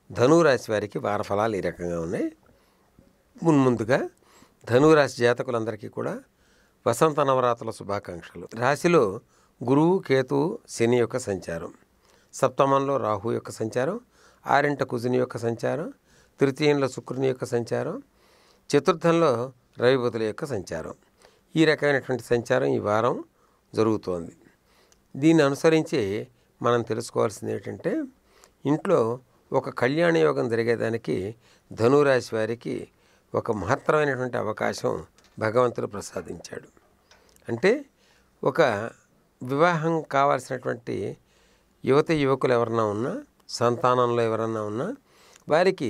ధనురాశి వారికి వార ఫలాలు ఈ రకంగా ఉన్నాయి. ముందుగా ధనురాశి జాతకులందరికీ కూడా వసంత నవరాత్రుల శుభాకాంక్షలు. రాశిలో గురువు, కేతువు, శని యొక్క సంచారం, సప్తమంలో రాహు యొక్క సంచారం, ఆరింట కుజుని యొక్క సంచారం, తృతీయంలో శుక్రుని యొక్క సంచారం, చతుర్థంలో రవి బుధుల యొక్క సంచారం. ఈ రకమైనటువంటి సంచారం ఈ వారం జరుగుతోంది. దీన్ని అనుసరించి మనం తెలుసుకోవాల్సింది ఏంటంటే, ఇంట్లో ఒక కళ్యాణ యోగం జరిగేదానికి ధనురాశి వారికి ఒక మహత్తరమైనటువంటి అవకాశం భగవంతుడు ప్రసాదించాడు. అంటే ఒక వివాహం కావాల్సినటువంటి యువకులు ఎవరన్నా ఉన్నా, సంతానంలో ఎవరన్నా ఉన్నా, వారికి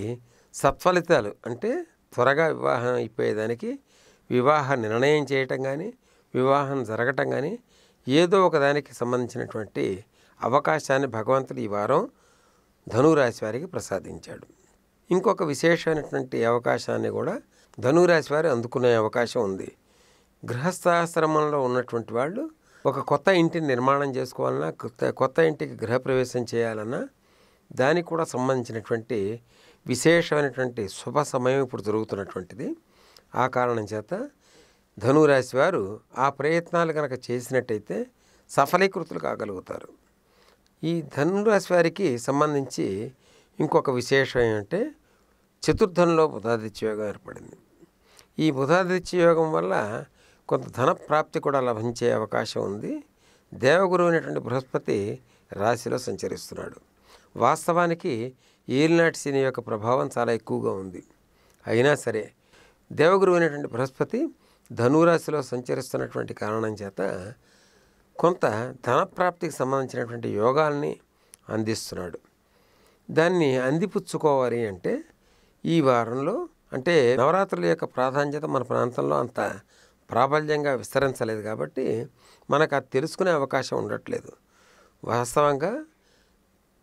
సత్ఫలితాలు అంటే త్వరగా వివాహం అయిపోయేదానికి వివాహ నిర్ణయం చేయటం కానీ, వివాహం జరగటం కానీ, ఏదో ఒకదానికి సంబంధించినటువంటి అవకాశాన్ని భగవంతుడు ఈ వారం ధనురాశి వారికి ప్రసాదించాడు. ఇంకొక విశేషమైనటువంటి అవకాశాన్ని కూడా ధనురాశి వారు అందుకునే అవకాశం ఉంది. గృహస్థాశ్రమంలో ఉన్నటువంటి వాళ్ళు ఒక కొత్త ఇంటిని నిర్మాణం చేసుకోవాలన్నా, కొత్త ఇంటికి గృహప్రవేశం చేయాలన్నా, దానికి కూడా సంబంధించినటువంటి విశేషమైనటువంటి శుభ సమయం ఇప్పుడు జరుగుతున్నటువంటిది. ఆ కారణం చేత ధనురాశి వారు ఆ ప్రయత్నాలు కనుక చేసినట్టయితే సఫలీకృతులు కాగలుగుతారు. ఈ ధనురాశి వారికి సంబంధించి ఇంకొక విశేషం ఏంటంటే, చతుర్థంలో బుధాదిత్య యోగం ఏర్పడింది. ఈ బుధాదిత్య యోగం వల్ల కొంత ధన ప్రాప్తి కూడా లభించే అవకాశం ఉంది. దేవగురువు అయినటువంటి బృహస్పతి రాశిలో సంచరిస్తున్నాడు. వాస్తవానికి ఏలినాటి శని యొక్క ప్రభావం చాలా ఎక్కువగా ఉంది. అయినా సరే దేవగురువు అయినటువంటి బృహస్పతి ధనురాశిలో సంచరిస్తున్నటువంటి కారణం చేత కొంత ధనప్రాప్తికి సంబంధించినటువంటి యోగాల్ని అందిస్తున్నాడు. దాన్ని అందిపుచ్చుకోవాలి అంటే ఈ వారంలో, అంటే నవరాత్రుల యొక్క ప్రాధాన్యత మన ప్రాంతంలో అంత ప్రాబల్యంగా విస్తరించలేదు కాబట్టి మనకు అది తెలుసుకునే అవకాశం ఉండట్లేదు. వాస్తవంగా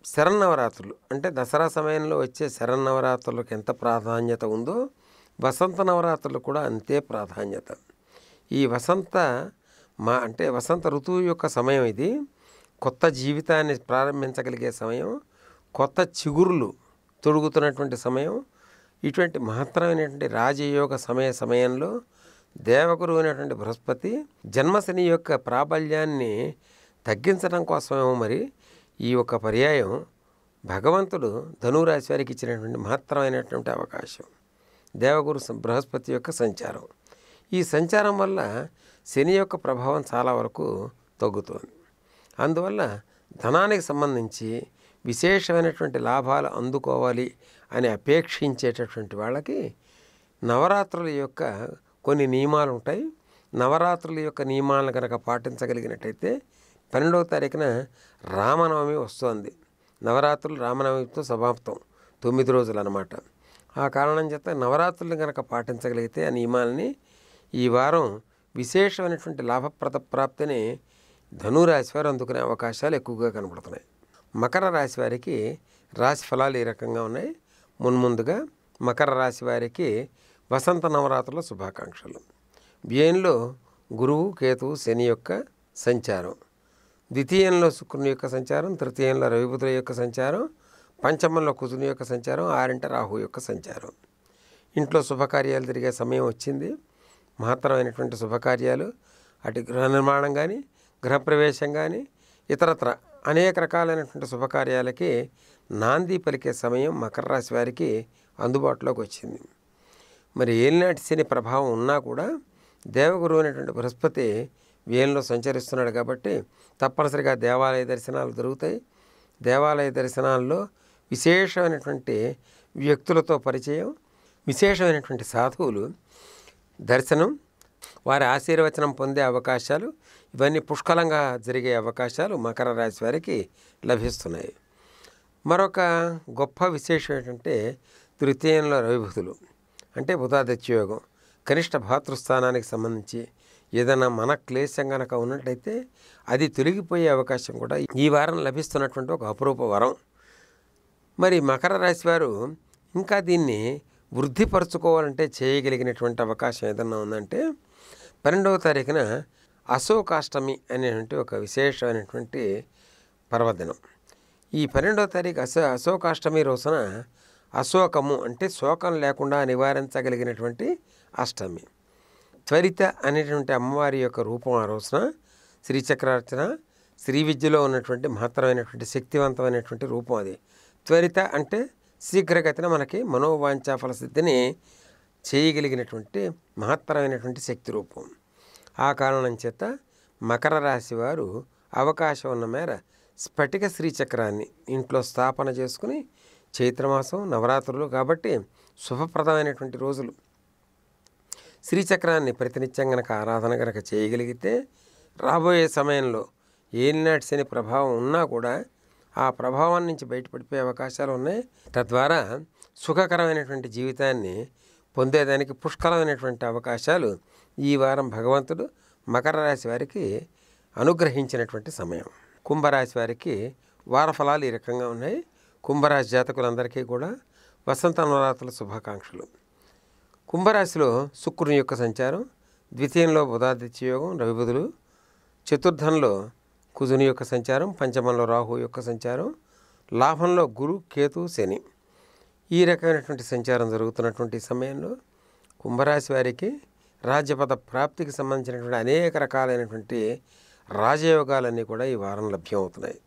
శరన్నవరాత్రులు అంటే దసరా సమయంలో వచ్చే శరన్నవరాత్రులకు ఎంత ప్రాధాన్యత ఉందో వసంత నవరాత్రులు కూడా అంతే ప్రాధాన్యత. ఈ వసంత ఋతువు యొక్క సమయం ఇది. కొత్త జీవితాన్ని ప్రారంభించగలిగే సమయం, కొత్త చిగురులు తొడుగుతున్నటువంటి సమయం. ఇటువంటి మహత్తరమైనటువంటి రాజయోగ సమయంలో దేవగురువు అయినటువంటి బృహస్పతి జన్మశని యొక్క ప్రాబల్యాన్ని తగ్గించడం కోసమేమో మరి ఈ యొక్క పర్యాయం భగవంతుడు ధనురాశి వారికి ఇచ్చినటువంటి మహత్తరమైనటువంటి అవకాశం దేవగురు బృహస్పతి యొక్క సంచారం. ఈ సంచారం వల్ల శని యొక్క ప్రభావం చాలా వరకు తగ్గుతోంది. అందువల్ల ధనానికి సంబంధించి విశేషమైనటువంటి లాభాలు అందుకోవాలి అని అపేక్షించేటటువంటి వాళ్ళకి నవరాత్రుల యొక్క కొన్ని నియమాలు ఉంటాయి. నవరాత్రుల యొక్క నియమాలను కనుక పాటించగలిగినట్టయితే 12వ తారీఖున రామనవమి వస్తుంది. నవరాత్రులు రామనవమితో సమాప్తం, 9 రోజులు అన్నమాట. ఆ కారణం చేత నవరాత్రులను కనుక పాటించగలిగితే ఆ నియమాలని ఈ వారం విశేషమైనటువంటి లాభప్రద ప్రాప్తిని ధనురాశి వారు అందుకునే అవకాశాలు ఎక్కువగా కనబడుతున్నాయి. మకర రాశి వారికి రాశి ఫలాలు ఈ రకంగా ఉన్నాయి. ముందుగా మకర రాశి వారికి వసంత నవరాత్రుల శుభాకాంక్షలు. వ్యయంలో గురువు, కేతువు, శని యొక్క సంచారం, ద్వితీయంలో శుక్రుని యొక్క సంచారం, తృతీయంలో రవి బుధుల యొక్క సంచారం, పంచమంలో కుజుని యొక్క సంచారం, ఆరింట రాహు యొక్క సంచారం. ఇంట్లో శుభకార్యాలు జరిగే సమయం వచ్చింది. మహత్తరమైనటువంటి శుభకార్యాలు, అటు గృహ నిర్మాణం కానీ, గృహప్రవేశం కానీ, ఇతరత్ర అనేక రకాలైనటువంటి శుభకార్యాలకి నాంది పలికే సమయం మకర రాశి వారికి అందుబాటులోకి వచ్చింది. మరి ఏలినాటి శని ప్రభావం ఉన్నా కూడా దేవగురువు అయినటువంటి బృహస్పతి వ్యయంలో సంచరిస్తున్నాడు కాబట్టి తప్పనిసరిగా దేవాలయ దర్శనాలు జరుగుతాయి. దేవాలయ దర్శనాల్లో విశేషమైనటువంటి వ్యక్తులతో పరిచయం, విశేషమైనటువంటి సాధువులు దర్శనం, వారి ఆశీర్వచనం పొందే అవకాశాలు, ఇవన్నీ పుష్కలంగా జరిగే అవకాశాలు మకర రాశి వారికి లభిస్తున్నాయి. మరొక గొప్ప విశేషం ఏంటంటే తృతీయంలో రవి బుధులు అంటే బుధాదిత్య యోగం. కనిష్ట భాతృస్థానానికి సంబంధించి ఏదైనా మన క్లేశం కనుక ఉన్నట్లయితే అది తొలగిపోయే అవకాశం కూడా ఈ వారం లభిస్తున్నటువంటి ఒక అపురూప వరం. మరి మకర రాశి వారు ఇంకా దీన్ని వృద్ధిపరచుకోవాలంటే చేయగలిగినటువంటి అవకాశం ఏదన్నా ఉందంటే 12వ తారీఖున అశోకాష్టమి అనేటువంటి ఒక విశేషమైనటువంటి పర్వదినం. ఈ 12వ తారీఖు అశోకాష్టమి రోజున అశోకము అంటే శోకం లేకుండా నివారించగలిగినటువంటి అష్టమి. త్వరిత అనేటువంటి అమ్మవారి యొక్క రూపం ఆ రోజున శ్రీచక్రార్చన, శ్రీ విద్యలో ఉన్నటువంటి మహత్తరమైనటువంటి శక్తివంతమైనటువంటి రూపం అది. త్వరిత అంటే శీఘ్రగతిన మనకి మనోవాంఛా ఫలసిద్ధిని చేయగలిగినటువంటి మహత్తరమైనటువంటి శక్తి రూపం. ఆ కారణం చేత మకర రాశి వారు అవకాశం ఉన్న మేర స్ఫటిక శ్రీచక్రాన్ని ఇంట్లో స్థాపన చేసుకుని, చైత్రమాసం నవరాత్రులు కాబట్టి శుభప్రదమైనటువంటి రోజులు, శ్రీచక్రాన్ని ప్రతినిత్యం గనక ఆరాధన గనక చేయగలిగితే రాబోయే సమయంలో ఏలినాటి శని ప్రభావం ఉన్నా కూడా ఆ ప్రభావం నుంచి బయటపడిపోయే అవకాశాలు ఉన్నాయి. తద్వారా సుఖకరమైనటువంటి జీవితాన్ని పొందేదానికి పుష్కలమైనటువంటి అవకాశాలు ఈ వారం భగవంతుడు మకర రాశి వారికి అనుగ్రహించినటువంటి సమయం. కుంభరాశి వారికి వారఫలాలు ఈ రకంగా ఉన్నాయి. కుంభరాశి జాతకులందరికీ కూడా వసంత నవరాత్రుల శుభాకాంక్షలు. కుంభరాశిలో శుక్రుని యొక్క సంచారం, ద్వితీయంలో బుధాదిత్య యోగం రవిబుధులు, చతుర్థంలో కుజుని యొక్క సంచారం, పంచమంలో రాహు యొక్క సంచారం, లాభంలో గురు కేతు శని. ఈ రకమైనటువంటి సంచారం జరుగుతున్నటువంటి సమయంలో కుంభరాశి వారికి రాజ్యపద ప్రాప్తికి సంబంధించినటువంటి అనేక రకాలైనటువంటి రాజయోగాలన్నీ కూడా ఈ వారం లభ్యమవుతున్నాయి.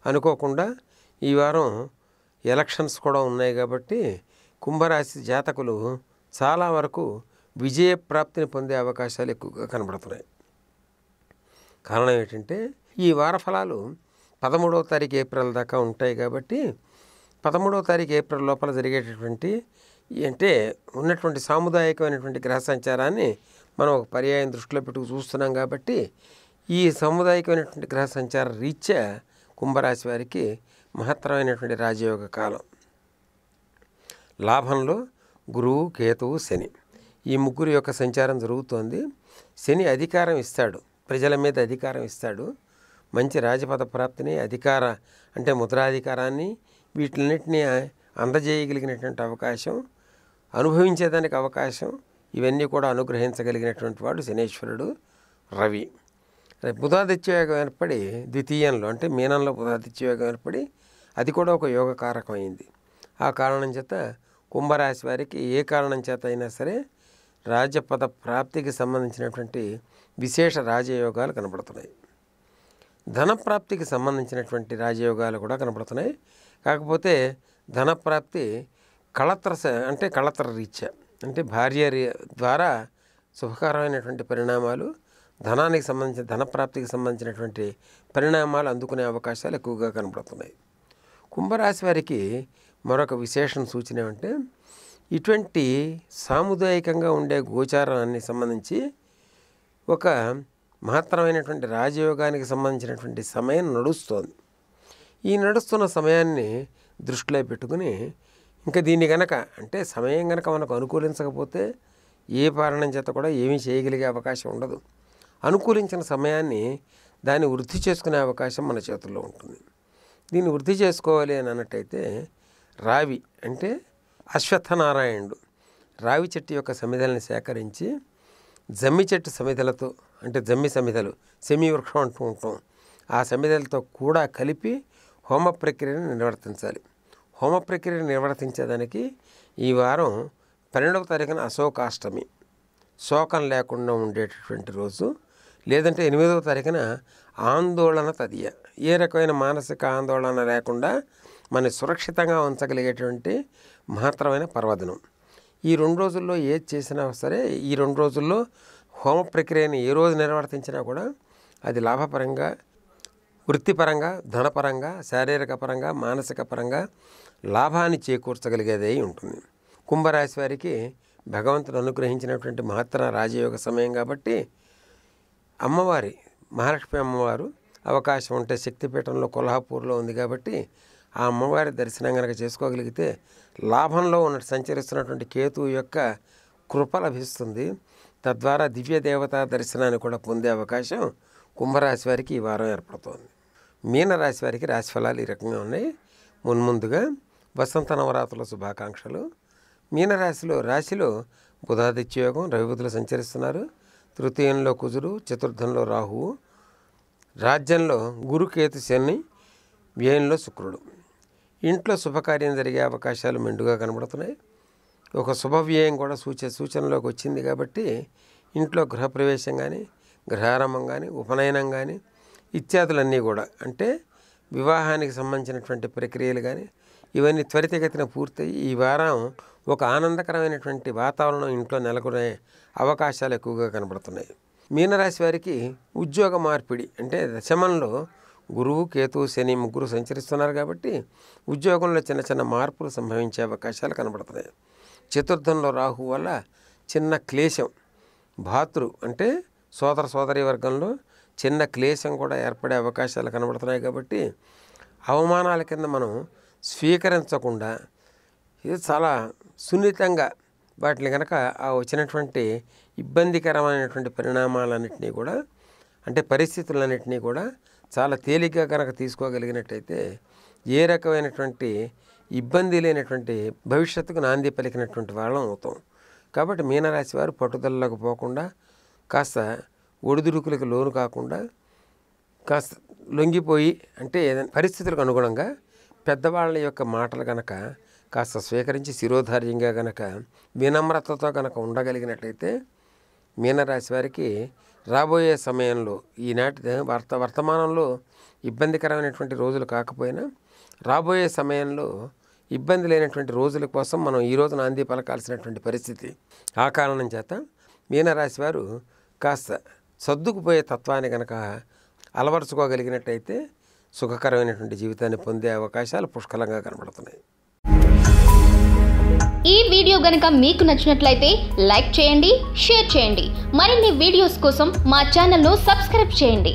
అనుకోకుండా ఈ వారం ఎలక్షన్స్ కూడా ఉన్నాయి కాబట్టి కుంభరాశి జాతకులు చాలా వరకు విజయ ప్రాప్తిని పొందే అవకాశాలు ఎక్కువగా కనబడుతున్నాయి. కారణం ఏంటంటే ఈ వార ఫలాలు 13వ తారీఖు ఏప్రిల్ దాకా ఉంటాయి కాబట్టి 13వ తారీఖు ఏప్రిల్ లోపల జరిగేటటువంటి అంటే ఉన్నటువంటి సాముదాయికమైనటువంటి గ్రహ సంచారాన్ని మనం ఒక పర్యాయం దృష్టిలో పెట్టుకు చూస్తున్నాం కాబట్టి ఈ సాముదాయికమైనటువంటి గ్రహ సంచార రీత్యా కుంభరాశి వారికి మహత్తరమైనటువంటి రాజయోగ కాలం. లాభంలో గురువు కేతువు శని ఈ ముగ్గురు యొక్క సంచారం జరుగుతోంది. శని అధికారం ఇస్తాడు, ప్రజల మీద అధికారం ఇస్తాడు, మంచి రాజపద ప్రాప్తిని, అధికార అంటే ముద్రాధికారాన్ని వీటిలన్నింటినీ అందజేయగలిగినటువంటి అవకాశం, అనుభవించేదానికి అవకాశం, ఇవన్నీ కూడా అనుగ్రహించగలిగినటువంటి వాడు శనేశ్వరుడు రవి. బుధాదిత్యయోగం ఏర్పడి ద్వితీయంలో అంటే మీనంలో బుధాదిత్యయోగం ఏర్పడి అది కూడా ఒక యోగకారకం అయింది. ఆ కారణం చేత కుంభరాశి వారికి ఏ కారణం చేత అయినా సరే రాజ్యపద ప్రాప్తికి సంబంధించినటువంటి విశేష రాజయోగాలు కనబడుతున్నాయి. ధనప్రాప్తికి సంబంధించినటువంటి రాజయోగాలు కూడా కనబడుతున్నాయి. కాకపోతే ధనప్రాప్తి కళత్ర రీత్యా అంటే భార్య ద్వారా శుభకరమైనటువంటి పరిణామాలు, ధనానికి సంబంధించిన ధనప్రాప్తికి సంబంధించినటువంటి పరిణామాలు అందుకునే అవకాశాలు ఎక్కువగా కనబడుతున్నాయి. కుంభరాశి వారికి మరొక విశేషం సూచన ఏమంటే ఇటువంటి సాముదాయికంగా ఉండే గోచారానికి సంబంధించి ఒక మహత్తరమైనటువంటి రాజయోగానికి సంబంధించినటువంటి సమయం నడుస్తోంది. ఈ నడుస్తున్న సమయాన్ని దృష్టిలో పెట్టుకుని ఇంకా దీన్ని గనక అంటే సమయం గనక మనకు అనుకూలించకపోతే ఏ కారణం చేత కూడా ఏమీ చేయగలిగే అవకాశం ఉండదు. అనుకూలించిన సమయాన్ని దాన్ని వృద్ధి చేసుకునే అవకాశం మన చేతుల్లో ఉంటుంది. దీన్ని వృద్ధి చేసుకోవాలి అని అన్నట్టయితే రావి అంటే అశ్వత్థనారాయణుడు రావి చెట్టు యొక్క సమిధల్ని సేకరించి జమ్మి చెట్టు సమిధలతో అంటే జమ్మి సమిధలు సెమి వృక్షం అంటూ ఉంటాం, ఆ సమిధలతో కూడా కలిపి హోమ ప్రక్రియను నిర్వర్తించాలి. హోమ ప్రక్రియను నిర్వర్తించేదానికి ఈ వారం 12వ తారీఖున అశోకాష్టమి, శోకం లేకుండా ఉండేటటువంటి రోజు. లేదంటే 8వ తారీఖున ఆందోళన తదియ, ఏ రకమైన మానసిక ఆందోళన లేకుండా మనం సురక్షితంగా ఉంచగలిగేటువంటి మహత్తరమైన పర్వదినం. ఈ 2 రోజుల్లో ఏది చేసినా సరే, ఈ 2 రోజుల్లో హోమ ప్రక్రియని ఏ రోజు నిర్వర్తించినా కూడా అది లాభపరంగా, వృత్తిపరంగా, ధనపరంగా, శారీరక పరంగా, మానసిక పరంగా లాభాన్ని చేకూర్చగలిగేదే ఉంటుంది. కుంభరాశి వారికి భగవంతుడు అనుగ్రహించినటువంటి మహత్తర రాజయోగ సమయం కాబట్టి అమ్మవారి మహాలక్ష్మి అమ్మవారు అవకాశం ఉంటే శక్తిపీఠంలో కొల్హాపూర్లో ఉంది కాబట్టి ఆ అమ్మవారి దర్శనం కనుక చేసుకోగలిగితే లాభంలో సంచరిస్తున్నటువంటి కేతువు యొక్క కృప లభిస్తుంది. తద్వారా దివ్య దేవతా దర్శనాన్ని కూడా పొందే అవకాశం కుంభరాశి వారికి ఈ వారం ఏర్పడుతోంది. మీనరాశి వారికి రాశిఫలాలు ఈ రకంగా ఉన్నాయి. మున్ముందుగా వసంత నవరాత్రుల శుభాకాంక్షలు. రాశిలో బుధాదిత్య యోగం, రవిబుధులు సంచరిస్తున్నారు. తృతీయంలో కుజుడు, చతుర్థంలో రాహువు, రాజ్యంలో గురుకేతు శని, వ్యయంలో శుక్రుడు. ఇంట్లో శుభకార్యం జరిగే అవకాశాలు మెండుగా కనబడుతున్నాయి. ఒక శుభవ్యయం కూడా సూచనలోకి వచ్చింది కాబట్టి ఇంట్లో గృహప్రవేశం కానీ, గృహారంభం కానీ, ఉపనయనం కానీ ఇత్యాదులన్నీ కూడా, అంటే వివాహానికి సంబంధించినటువంటి ప్రక్రియలు కానీ ఇవన్నీ త్వరితగతిన పూర్తయి ఈ వారం ఒక ఆనందకరమైనటువంటి వాతావరణం ఇంట్లో నెలకొనే అవకాశాలు ఎక్కువగా కనబడుతున్నాయి. మీనరాశి వారికి ఉద్యోగ మార్పిడి, అంటే దశమంలో గురువు, కేతు, శని ముగ్గురు సంచరిస్తున్నారు కాబట్టి ఉద్యోగంలో చిన్న చిన్న మార్పులు సంభవించే అవకాశాలు కనబడుతున్నాయి. చతుర్థంలో రాహు వల్ల చిన్న క్లేశం, అంటే సోదరీ వర్గంలో చిన్న క్లేశం కూడా ఏర్పడే అవకాశాలు కనబడుతున్నాయి. కాబట్టి అవమానాల కింద మనం స్వీకరించకుండా ఇది చాలా సున్నితంగా వాటిని కనుక ఆ వచ్చినటువంటి ఇబ్బందికరమైనటువంటి పరిణామాలన్నింటినీ కూడా, అంటే పరిస్థితులన్నింటినీ కూడా చాలా తేలిగ్గా కనుక తీసుకోగలిగినట్టయితే ఏ రకమైనటువంటి ఇబ్బంది లేనటువంటి భవిష్యత్తుకు నాంది పలికినటువంటి వాళ్ళం అవుతాం. కాబట్టి మీనరాశి వారు పట్టుదలలకు పోకుండా, కాస్త ఒడిదుడుకులకు లోను కాకుండా, కాస్త లొంగిపోయి, అంటే ఏదైనా పరిస్థితులకు అనుగుణంగా పెద్దవాళ్ళ యొక్క మాటలు కనుక కాస్త స్వీకరించి శిరోధార్యంగా కనుక వినమ్రతతో కనుక ఉండగలిగినట్లయితే మీనరాశి వారికి రాబోయే సమయంలో, ఈనాటి వర్తమానంలో ఇబ్బందికరమైనటువంటి రోజులు కాకపోయినా రాబోయే సమయంలో ఇబ్బంది లేనటువంటి రోజుల కోసం మనం ఈరోజు నాంది పలకాల్సినటువంటి పరిస్థితి. ఆ కారణం చేత మీనరాశి వారు కాస్త సర్దుకుపోయే తత్వాన్ని కనుక అలవరుచుకోగలిగినట్టయితే సుఖకరమైనటువంటి జీవితాన్ని పొందే అవకాశాలు పుష్కలంగా కనబడుతున్నాయి. ఈ వీడియో గనుక మీకు నచ్చినట్లయితే లైక్ చేయండి, షేర్ చేయండి. మరిన్ని వీడియోస్ కోసం మా ఛానల్ను సబ్స్క్రైబ్ చేయండి.